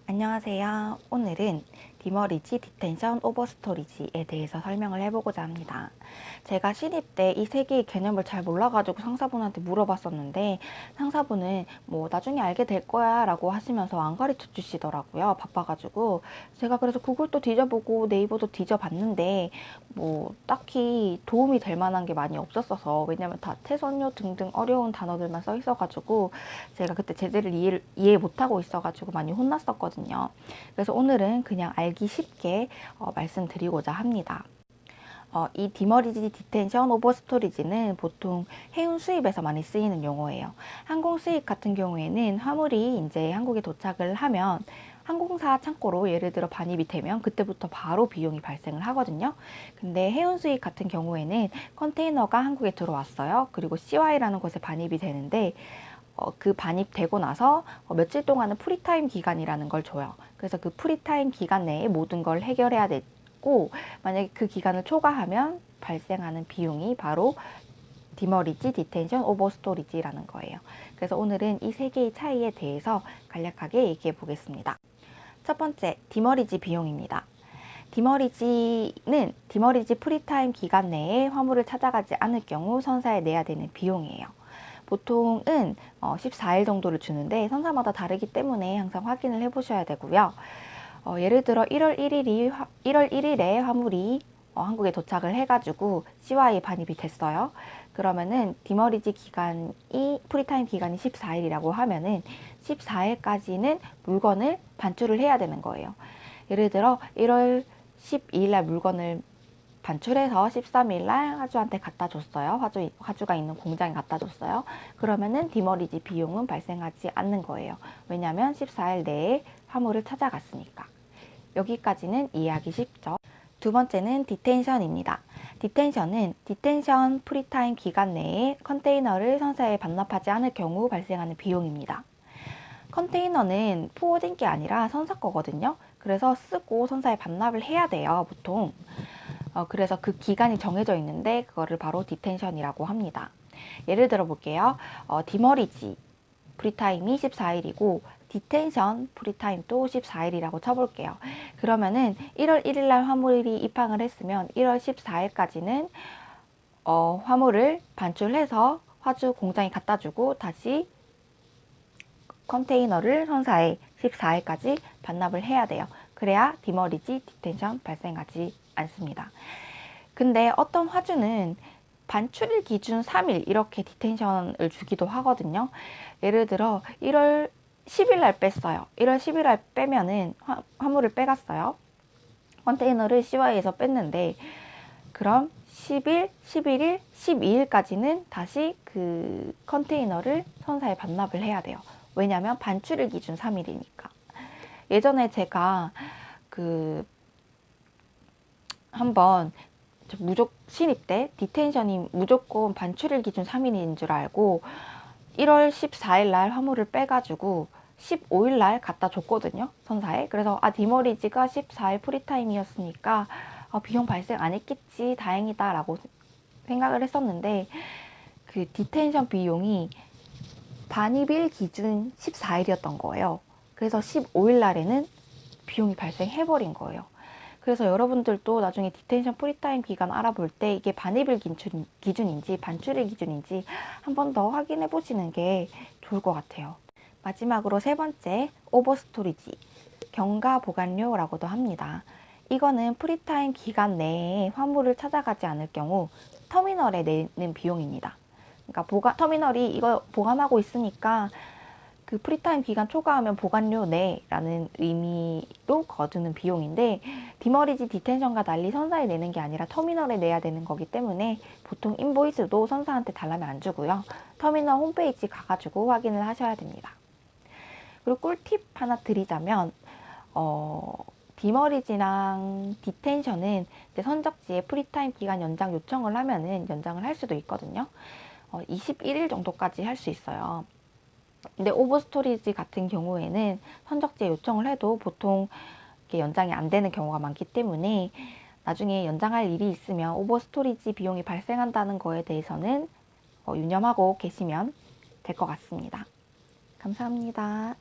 안녕하세요. 오늘은 디머리지, 디텐션, 오버스토리지에 대해서 설명을 해보고자 합니다. 제가 신입 때 이 세 개의 개념을 잘 몰라가지고 상사분한테 물어봤었는데 상사분은 뭐 나중에 알게 될 거야 라고 하시면서 안 가르쳐 주시더라고요. 바빠가지고 제가 그래서 구글도 뒤져보고 네이버도 뒤져봤는데 뭐 딱히 도움이 될 만한 게 많이 없었어서, 왜냐면 다 태선료 등등 어려운 단어들만 써 있어가지고 제가 그때 제대로 이해 못하고 있어가지고 많이 혼났었거든요. 그래서 오늘은 그냥 알기 쉽게 말씀드리고자 합니다. 이 디머리지, 디텐션, 오버스토리지는 보통 해운 수입에서 많이 쓰이는 용어예요. 항공 수입 같은 경우에는 화물이 이제 한국에 도착을 하면 항공사 창고로 예를 들어 반입이 되면 그때부터 바로 비용이 발생을 하거든요. 근데 해운 수입 같은 경우에는 컨테이너가 한국에 들어왔어요. 그리고 CY라는 곳에 반입이 되는데 그 반입되고 나서 며칠 동안은 프리타임 기간이라는 걸 줘요. 그래서 그 프리타임 기간 내에 모든 걸 해결해야 되고, 만약에 그 기간을 초과하면 발생하는 비용이 바로 디머리지, 디텐션, 오버스토리지라는 거예요. 그래서 오늘은 이 세 개의 차이에 대해서 간략하게 얘기해 보겠습니다. 첫 번째, 디머리지 비용입니다. 디머리지 프리타임 기간 내에 화물을 찾아가지 않을 경우 선사에 내야 되는 비용이에요. 보통은 14일 정도를 주는데 선사마다 다르기 때문에 항상 확인을 해 보셔야 되고요. 예를 들어 1월 1일에 화물이 한국에 도착을 해가지고 CY에 반입이 됐어요. 그러면은 디머리지 기간이 프리타임 기간이 14일이라고 하면은 14일까지는 물건을 반출을 해야 되는 거예요. 예를 들어 1월 12일 날 물건을 반출해서 13일 날 화주한테 갖다 줬어요. 화주가 있는 공장에 갖다 줬어요. 그러면은 디머리지 비용은 발생하지 않는 거예요. 왜냐하면 14일 내에 화물을 찾아갔으니까. 여기까지는 이해하기 쉽죠. 두 번째는 디텐션입니다. 디텐션 프리타임 기간 내에 컨테이너를 선사에 반납하지 않을 경우 발생하는 비용입니다. 컨테이너는 포워딩 게 아니라 선사 거거든요. 그래서 쓰고 선사에 반납을 해야 돼요, 보통. 그래서 그 기간이 정해져 있는데 그거를 바로 디텐션이라고 합니다. 예를 들어 볼게요. 디머리지 프리타임이 14일이고 디텐션 프리타임도 14일이라고 쳐볼게요. 그러면은 1월 1일 날 화물이 입항을 했으면 1월 14일까지는 화물을 반출해서 화주 공장에 갖다 주고 다시 컨테이너를 선사에 14일까지 반납을 해야 돼요. 그래야 디머리지, 디텐션 발생하지 않습니다. 근데 어떤 화주는 반출일 기준 3일 이렇게 디텐션을 주기도 하거든요. 예를 들어 1월 10일 날 뺐어요. 1월 10일 날 빼면은 화물을 빼갔어요. 컨테이너를 CY에서 뺐는데 그럼 10일, 11일, 12일까지는 다시 그 컨테이너를 선사에 반납을 해야 돼요. 왜냐하면 반출일 기준 3일이니까. 예전에 제가 한번 신입 때 디텐션이 무조건 반출일 기준 3일인 줄 알고 1월 14일 날 화물을 빼가지고 15일 날 갖다 줬거든요, 선사에. 그래서 디머리지가 14일 프리타임이었으니까 비용 발생 안 했겠지, 다행이다 라고 생각을 했었는데 그 디텐션 비용이 반입일 기준 14일이었던 거예요. 그래서 15일 날에는 비용이 발생해버린 거예요. 그래서 여러분들도 나중에 디텐션 프리타임 기간 알아볼 때 이게 반입일 기준인지 반출일 기준인지 한 번 더 확인해 보시는 게 좋을 것 같아요. 마지막으로 세 번째, 오버스토리지, 경과 보관료라고도 합니다. 이거는 프리타임 기간 내에 화물을 찾아가지 않을 경우 터미널에 내는 비용입니다. 그러니까 터미널이 이거 보관하고 있으니까 그 프리타임 기간 초과하면 보관료 내라는 의미로 거두는 비용인데, 디머리지, 디텐션과 달리 선사에 내는 게 아니라 터미널에 내야 되는 거기 때문에 보통 인보이스도 선사한테 달라면 안 주고요. 터미널 홈페이지 가가지고 확인을 하셔야 됩니다. 그리고 꿀팁 하나 드리자면 디머리지랑 디텐션은 선적지에 프리타임 기간 연장 요청을 하면은 연장을 할 수도 있거든요. 21일 정도까지 할 수 있어요. 근데 오버스토리지 같은 경우에는 선적지에 요청을 해도 보통 이렇게 연장이 안 되는 경우가 많기 때문에 나중에 연장할 일이 있으면 오버스토리지 비용이 발생한다는 거에 대해서는 유념하고 계시면 될 것 같습니다. 감사합니다.